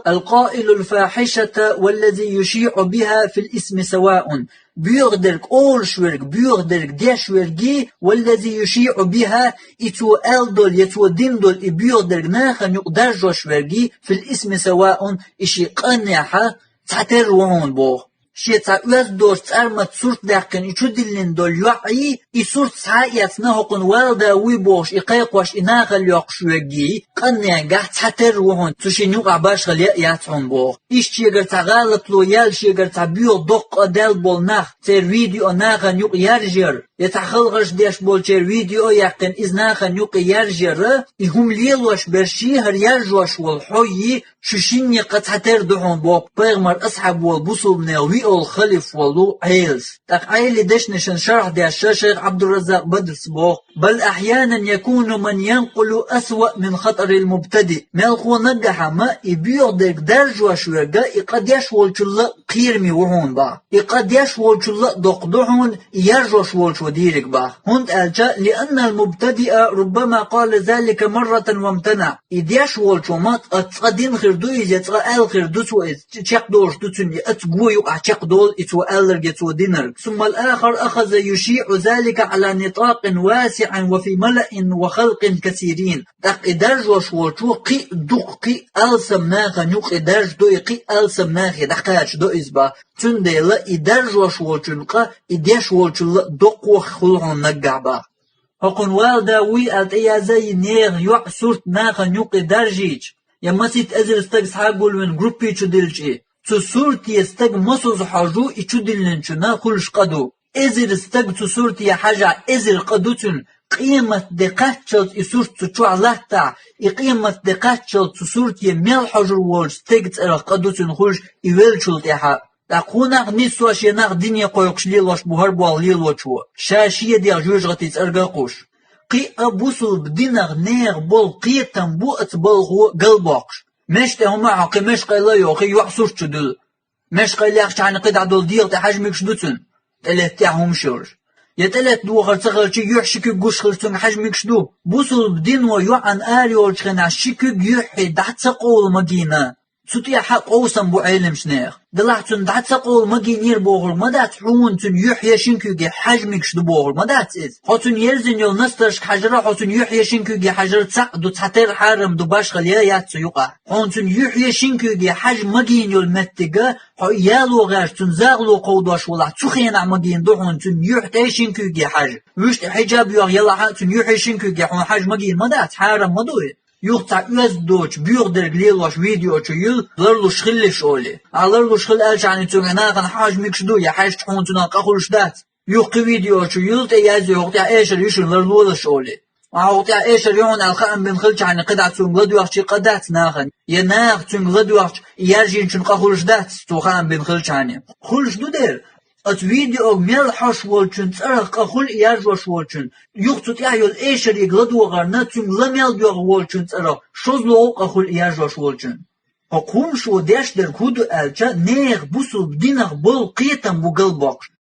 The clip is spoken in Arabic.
القائل الفاحشة والذي يشيع بها في الاسم سواء. بيغدرك أول شورك بيغدرك ديشورجي والذي يشيع بها إتو ألدول يتو ديندول بيغدرك ناخن يقدر جوشورجي في الاسم سواء إشي قنيحة تعتر وعون بوغ شيء تعوز دوش تعرمت صورت داقن يشدلن دول يوعي يصورت سايات نهقن والدا ويبوش يقيقوش إناغل يقشوغي قنيغا تعتر وعون تشي نوقع باش غليا ياتعون بوغ إيش تيغر تغالط لو يال شيغر تعبيو دق أدال بول ناخ تير فيديو ناغن يوق يرجر يتخلغش ديش بول تير فيديو يقن إز ناغن يوق يرجر يهم ليلوش برشي هر يرجوش والحوي شوشيني قد تعتر دعون بوغ بيغمر أصحاب والبوصل مناوي الخلف والو عيلز تق عيلي دشنشن شرح دي الشيخ عبد الرزاق بدر صبوغ بل أحيانا يكون من ينقل أسوأ من خطر المبتدئ مالخو نجح ما يبيع ديك درج وشوغا يقد يشول شل قيرمي وهون با يقد يشول شل دقدحون يرجوش والشو ديرك با هند ألجا لأن المبتدئ ربما قال ذلك مرة وامتنع إذ يشول شو مات أتقدين خردو يتقى آل خردو سوئز تشاق دورش دوتسن أتقوي يقع دول إتو ألر يتو دينر ثم الآخر أخذ يشيع ذلك على نطاق واسع وفي ملأ وخلق كثيرين دق درج وشوشو قي دق قي ألسم ناخ نوق درج دو قي ألسم ناخ دقاش دو إزبا تنديلا إدرج وشوشنقا إديش وشل دق وخلهم نقعبا هقن والدا وي أتيازي نيغ يوع سورت ناخ نوق درجيج يمسيت أزر استقس حاقول من جروبي تدلجي تصورتي يستق مصوص حاجو يشدلنشنا كلش قدو ازر استق تصورتي حاجة ازر قدوتن قيمة دقاتشل يصورت تشوع لهتا قيمة دقاتشل تصورتي ميل حجر وول استق تسأل قدوتن خلش يويلشل تيحا تقونا نسواش يناغ دنيا قويقش ليلوش بوهرب والليلوشو شاشية دي جوج غتي تسأرقوش قي أبوصل بديناغ نيغ بول قيتن بو اتبال هو قلباقش مش هما عقي مش قيلا يوخي يوحصوش تدل مش قيلا يخش عن قيد عدول ديغ تحجمك شدوتن تلات تاعهم شورش يتلات دو خرطغل شي يحشكي قوش خرطن حجمك شدو بوصل بدين ويوعن آريول شخن عشكي يحي دحت سقول مدينة سوتي حق قوسم بو علم شنيغ دلعتن دحت سقول مدينير بوغل مدات حون تن يحيى شنكي حجمك شدو بوغل مدات إز حوتن يرزن يول نسترش حجرة حوتن يحيى شنكي حجر تسق دو تحتر حارم دو باش خليا ياتسو يقع حوتن يحيى شنكي حجم مدين يول متقا حو يالو غاش تن زاغلو قودوش ولا تخين عمدين دو حوتن يحيى شنكي حج وشت حجاب يوغ يلا حوتن يحيى شنكي حج مدين مدات حارم مدوي يقطع يوز دوش بيقدر قليلوش فيديو تشيل لرلو شخلش أولي علرلو شخل ألش عن تغناغن حاج ميكشدو يا حاج تحون تناقا خلش دات يقطع فيديو تشيل تيازي يقطع إيشر يشن لرلو لش أولي يقطع إيشر يون الخام بن خلش عن قدع تنغلد وقت قدات ناغن يناغ تنغلد وقت يرجين تنقا خلش دات توخام بن خلش عني خلش دو دير ات فيديو ميل حش والچن ترق خل يرجوش والچن يقطع يعيل ايشر يغلد وغرنا تم لميل بيغ والچن ترق شوزلو خل يرجوش والچن حكوم شو داش در كودو الچا نيغ بوسو بدينغ بول قيتم بو قلبوش